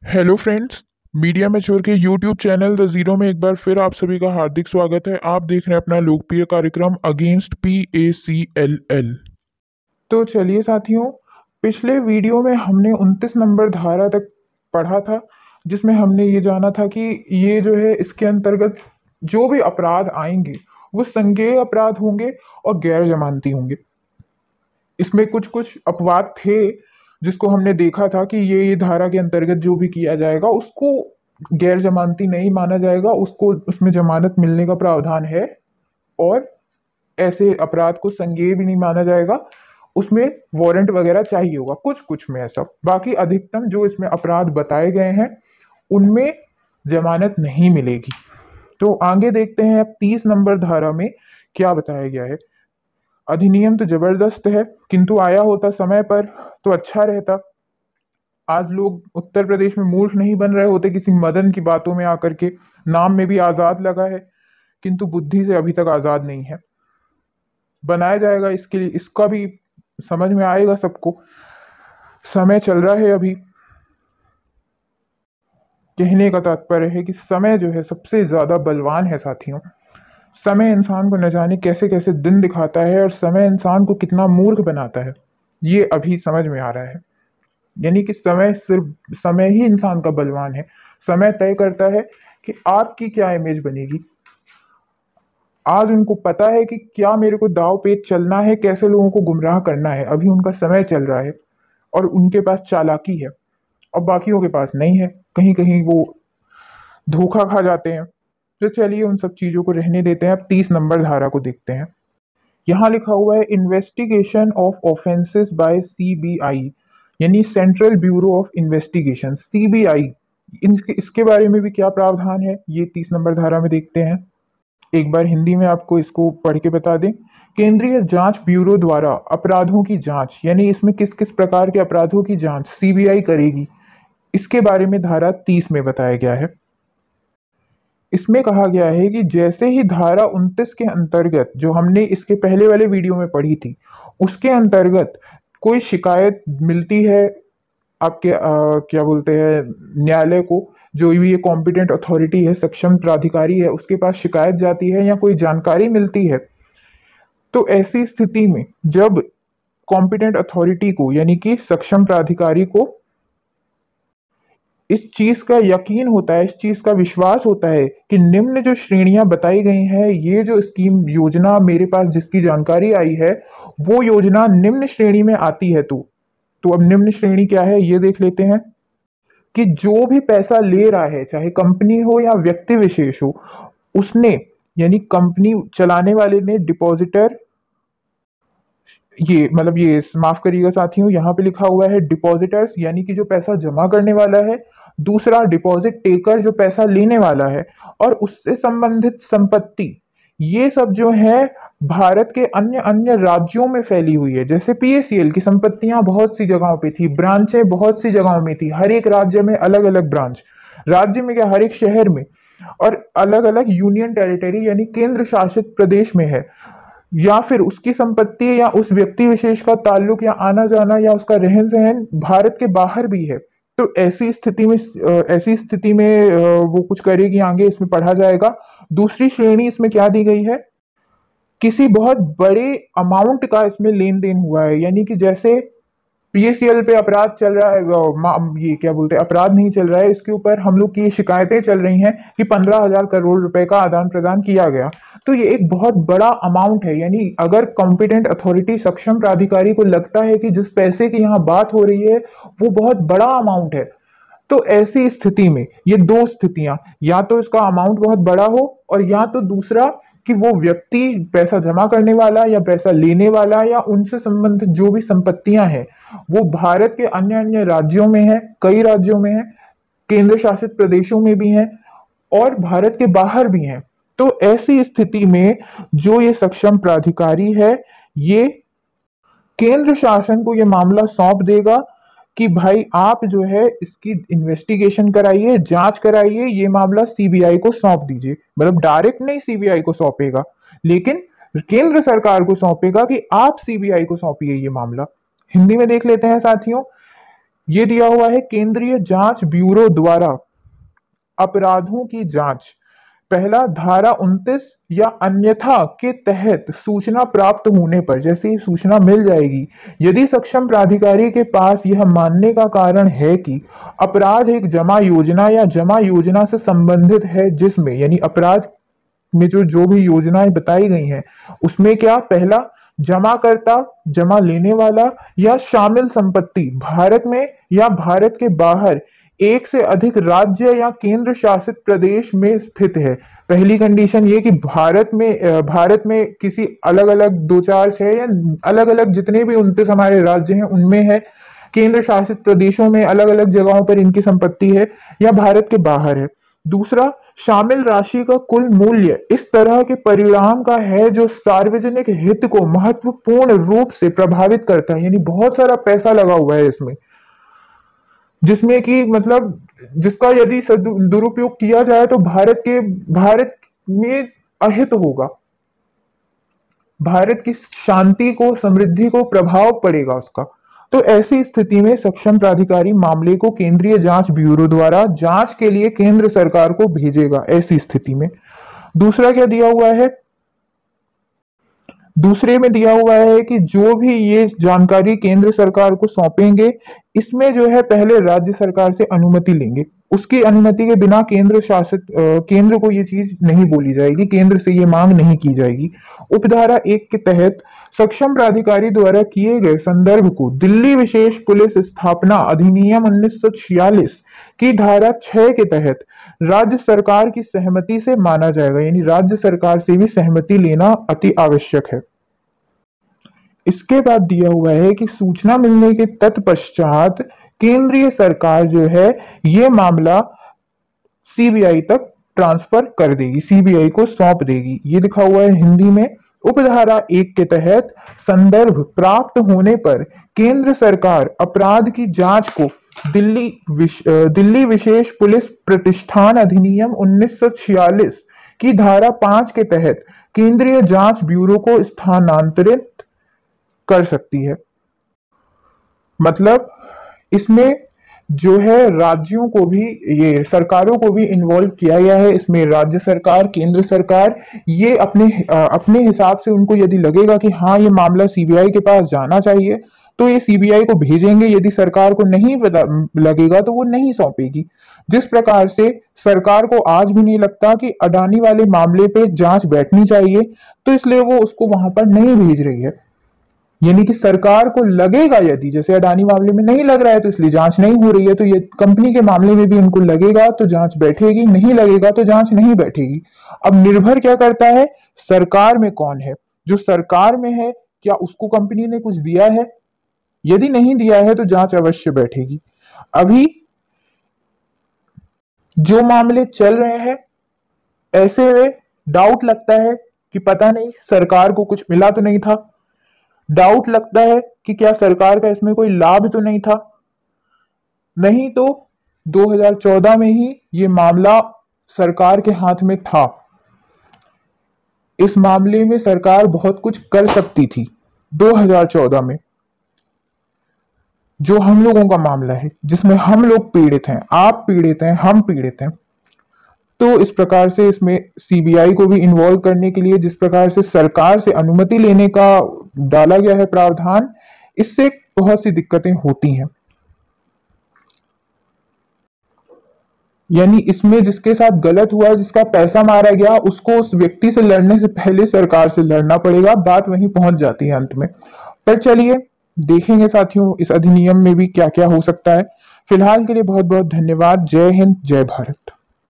Hello friends. Media mature के YouTube channel the zero में एक बार फिर आप सभी का हार्दिक स्वागत है। आप देख रहे हैं अपना लोकप्रिय कार्यक्रम अगेंस्ट PACLL। तो चलिए साथियों, पिछले वीडियो में हमने 29 नंबर धारा तक पढ़ा था, जिसमें हमने ये जाना था कि ये जो है इसके अंतर्गत जो भी अपराध आएंगे वो संज्ञेय अपराध होंगे और गैर जमानती होंगे। इसमें कुछ कुछ अपवाद थे जिसको हमने देखा था कि ये धारा के अंतर्गत जो भी किया जाएगा उसको गैर जमानती नहीं माना जाएगा, उसको उसमें जमानत मिलने का प्रावधान है। और ऐसे अपराध को संज्ञेय भी नहीं माना जाएगा, उसमें वारंट वगैरह चाहिए होगा कुछ कुछ में ऐसा। बाकी अधिकतम जो इसमें अपराध बताए गए हैं उनमें जमानत नहीं मिलेगी। तो आगे देखते हैं अब 30 नंबर धारा में क्या बताया गया है। अधिनियम तो जबरदस्त है, किंतु आया होता समय पर तो अच्छा रहता। आज लोग उत्तर प्रदेश में मूर्ख नहीं बन रहे होते किसी मदन की बातों में आकर के। नाम में भी आजाद लगा है, किंतु बुद्धि से अभी तक आजाद नहीं है। बनाया जाएगा इसके लिए, इसका भी समझ में आएगा सबको। समय चल रहा है अभी। कहने का तात्पर्य है कि समय जो है सबसे ज्यादा बलवान है साथियों। समय इंसान को न जाने कैसे कैसे दिन दिखाता है और समय इंसान को कितना मूर्ख बनाता है, ये अभी समझ में आ रहा है। यानी कि समय, सिर्फ समय ही इंसान का बलवान है। समय तय करता है कि आपकी क्या इमेज बनेगी। आज उनको पता है कि क्या मेरे को दाव पेच चलना है, कैसे लोगों को गुमराह करना है। अभी उनका समय चल रहा है और उनके पास चालाकी है और बाकियों के पास नहीं है। कहीं कहीं वो धोखा खा जाते हैं। तो चलिए उन सब चीजों को रहने देते हैं। अब 30 नंबर धारा को देखते हैं। यहाँ लिखा हुआ है investigation of offences by CBI, यानी central bureau of investigation, CBI। इसके बारे में भी क्या प्रावधान है ये 30 नंबर धारा में देखते हैं। एक बार हिंदी में आपको इसको पढ़ के बता दें। केंद्रीय जांच ब्यूरो द्वारा अपराधों की जांच, यानी इसमें किस किस प्रकार के अपराधों की जांच CBI करेगी, इसके बारे में धारा 30 में बताया गया है। इसमें कहा गया है कि जैसे ही धारा 29 के अंतर्गत, जो हमने इसके पहले वाले वीडियो में पढ़ी थी, उसके अंतर्गत कोई शिकायत मिलती है आपके क्या बोलते हैं न्यायालय को, जो भी ये कॉम्पिटेंट अथॉरिटी है, सक्षम प्राधिकारी है, उसके पास शिकायत जाती है या कोई जानकारी मिलती है, तो ऐसी स्थिति में जब कॉम्पिटेंट अथॉरिटी को यानी कि सक्षम प्राधिकारी को इस चीज का यकीन होता है, इस चीज का विश्वास होता है कि निम्न जो श्रेणियां बताई गई हैं, ये जो स्कीम योजना मेरे पास जिसकी जानकारी आई है वो योजना निम्न श्रेणी में आती है। तो अब निम्न श्रेणी क्या है ये देख लेते हैं कि जो भी पैसा ले रहा है, चाहे कंपनी हो या व्यक्ति विशेष हो, उसने यानी कंपनी चलाने वाले ने डिपॉजिटर, ये मतलब ये माफ करिएगा साथियों, यहाँ पे लिखा हुआ है डिपॉजिटर्स यानी कि जो पैसा जमा करने वाला है, दूसरा डिपॉजिट टेकर जो पैसा लेने वाला है, और उससे संबंधित संपत्ति। ये सब जो है भारत के अन्य अन्य राज्यों में फैली हुई है। जैसे PACL की संपत्तियां बहुत सी जगहों पे थी, ब्रांचें बहुत सी जगहों में थी, हर एक राज्य में अलग अलग ब्रांच, राज्य में क्या हर एक शहर में, और अलग अलग यूनियन टेरिटरी यानी केंद्र शासित प्रदेश में है। या फिर उसकी संपत्ति या उस व्यक्ति विशेष का ताल्लुक या आना जाना या उसका रहन सहन भारत के बाहर भी है। तो ऐसी स्थिति में वो कुछ करेगी, आगे इसमें पढ़ा जाएगा। दूसरी श्रेणी इसमें क्या दी गई है, किसी बहुत बड़े अमाउंट का इसमें लेन देन हुआ है, यानी कि जैसे PACL पे अपराध चल रहा है, ये क्या बोलते हैं, अपराध नहीं चल रहा है, इसके ऊपर हम लोग की शिकायतें चल रही हैं कि 15,000 करोड़ रुपए का आदान प्रदान किया गया। तो ये एक बहुत बड़ा अमाउंट है। यानी अगर कॉम्पिटेंट अथॉरिटी, सक्षम प्राधिकारी को लगता है कि जिस पैसे की यहाँ बात हो रही है वो बहुत बड़ा अमाउंट है, तो ऐसी स्थिति में ये दो स्थितियां, या तो इसका अमाउंट बहुत बड़ा हो और या तो दूसरा कि वो व्यक्ति पैसा जमा करने वाला या पैसा लेने वाला या उनसे संबंधित जो भी संपत्तियां हैं वो भारत के अन्य अन्य राज्यों में है, कई राज्यों में है, केंद्र शासित प्रदेशों में भी हैं और भारत के बाहर भी हैं। तो ऐसी स्थिति में जो ये सक्षम प्राधिकारी है, ये केंद्र शासन को ये मामला सौंप देगा कि भाई आप जो है इसकी इन्वेस्टिगेशन कराइए, जांच कराइए, ये मामला CBI को सौंप दीजिए। मतलब डायरेक्ट नहीं CBI को सौंपेगा, लेकिन केंद्र सरकार को सौंपेगा कि आप CBI को सौंपिए ये मामला। हिंदी में देख लेते हैं साथियों। ये दिया हुआ है केंद्रीय जांच ब्यूरो द्वारा अपराधों की जांच। पहला, धारा 29 या अन्यथा के तहत सूचना प्राप्त होने पर, जैसे ही सूचना मिल जाएगी, यदि सक्षम प्राधिकारी के पास यह मानने का कारण है कि अपराध एक जमा योजना या जमा योजना से संबंधित है, जिसमें यानी अपराध में जो भी योजनाएं बताई गई हैं उसमें क्या, पहला, जमाकर्ता, जमा लेने वाला या शामिल संपत्ति भारत में या भारत के बाहर एक से अधिक राज्य या केंद्र शासित प्रदेश में स्थित है। पहली कंडीशन ये कि भारत में किसी अलग अलग दो चार छह या अलग अलग जितने भी 29 हमारे राज्य हैं उनमें है, केंद्र शासित प्रदेशों में अलग अलग जगहों पर इनकी संपत्ति है, या भारत के बाहर है। दूसरा, शामिल राशि का कुल मूल्य इस तरह के परिणाम का है जो सार्वजनिक हित को महत्वपूर्ण रूप से प्रभावित करता है, यानी बहुत सारा पैसा लगा हुआ है इसमें, जिसमें कि मतलब जिसका यदि दुरुपयोग किया जाए तो भारत में अहित होगा, भारत की शांति को, समृद्धि को प्रभाव पड़ेगा उसका। तो ऐसी स्थिति में सक्षम प्राधिकारी मामले को केंद्रीय जांच ब्यूरो द्वारा जांच के लिए केंद्र सरकार को भेजेगा ऐसी स्थिति में। दूसरा क्या दिया हुआ है, दूसरे में दिया हुआ है कि जो भी ये जानकारी केंद्र सरकार को सौंपेंगे, इसमें जो है पहले राज्य सरकार से अनुमति लेंगे, उसकी अनुमति के बिना केंद्र को ये चीज नहीं बोली जाएगी, केंद्र से ये मांग नहीं की जाएगी। उपधारा 1 के तहत सक्षम प्राधिकारी द्वारा किए गए संदर्भ को दिल्ली विशेष पुलिस स्थापना अधिनियम 1946 की धारा 6 के तहत राज्य सरकार की सहमति से माना जाएगा, यानी राज्य सरकार से भी सहमति लेना अति आवश्यक है। इसके बाद दिया हुआ है कि सूचना मिलने के तत्पश्चात केंद्रीय सरकार जो है ये मामला सीबीआई तक ट्रांसफर कर देगी, सीबीआई को सौंप देगी। ये लिखा हुआ है हिंदी में। उपधारा 1 के तहत संदर्भ प्राप्त होने पर केंद्र सरकार अपराध की जांच को दिल्ली विशेष पुलिस प्रतिष्ठान अधिनियम 1946 की धारा 5 के तहत केंद्रीय जांच ब्यूरो को स्थानांतरित कर सकती है। मतलब इसमें जो है राज्यों को भी, ये सरकारों को भी इन्वॉल्व किया गया है। इसमें राज्य सरकार, केंद्र सरकार ये अपने हिसाब से उनको यदि लगेगा कि हाँ ये मामला सीबीआई के पास जाना चाहिए तो ये सीबीआई को भेजेंगे, यदि सरकार को नहीं लगेगा तो वो नहीं सौंपेगी। जिस प्रकार से सरकार को आज भी नहीं लगता कि अडानी वाले मामले पे जांच बैठनी चाहिए, तो इसलिए वो उसको वहां पर नहीं भेज रही है। यानी कि सरकार को लगेगा, यदि जैसे अडानी मामले में नहीं लग रहा है तो इसलिए जांच नहीं हो रही है, तो ये कंपनी के मामले में भी उनको लगेगा तो जांच बैठेगी, नहीं लगेगा तो जांच नहीं बैठेगी। अब निर्भर क्या करता है, सरकार में कौन है, जो सरकार में है क्या उसको कंपनी ने कुछ दिया है, यदि नहीं दिया है तो जांच अवश्य बैठेगी। अभी जो मामले चल रहे हैं ऐसे में डाउट लगता है कि पता नहीं सरकार को कुछ मिला तो नहीं था, डाउट लगता है कि क्या सरकार का इसमें कोई लाभ तो नहीं था, नहीं तो 2014 में ही ये मामला सरकार के हाथ में था। इस मामले में सरकार बहुत कुछ कर सकती थी 2014 में। जो हम लोगों का मामला है जिसमें हम लोग पीड़ित हैं, आप पीड़ित हैं, हम पीड़ित हैं, तो इस प्रकार से इसमें सीबीआई को भी इन्वॉल्व करने के लिए जिस प्रकार से सरकार से अनुमति लेने का डाला गया है प्रावधान, इससे बहुत सी दिक्कतें होती हैं। यानी इसमें जिसके साथ गलत हुआ, जिसका पैसा मारा गया, उसको उस व्यक्ति से लड़ने से पहले सरकार से लड़ना पड़ेगा, बात वहीं पहुंच जाती है अंत में। पर चलिए देखेंगे साथियों इस अधिनियम में भी क्या क्या हो सकता है। फिलहाल के लिए बहुत बहुत धन्यवाद। जय हिंद, जय भारत।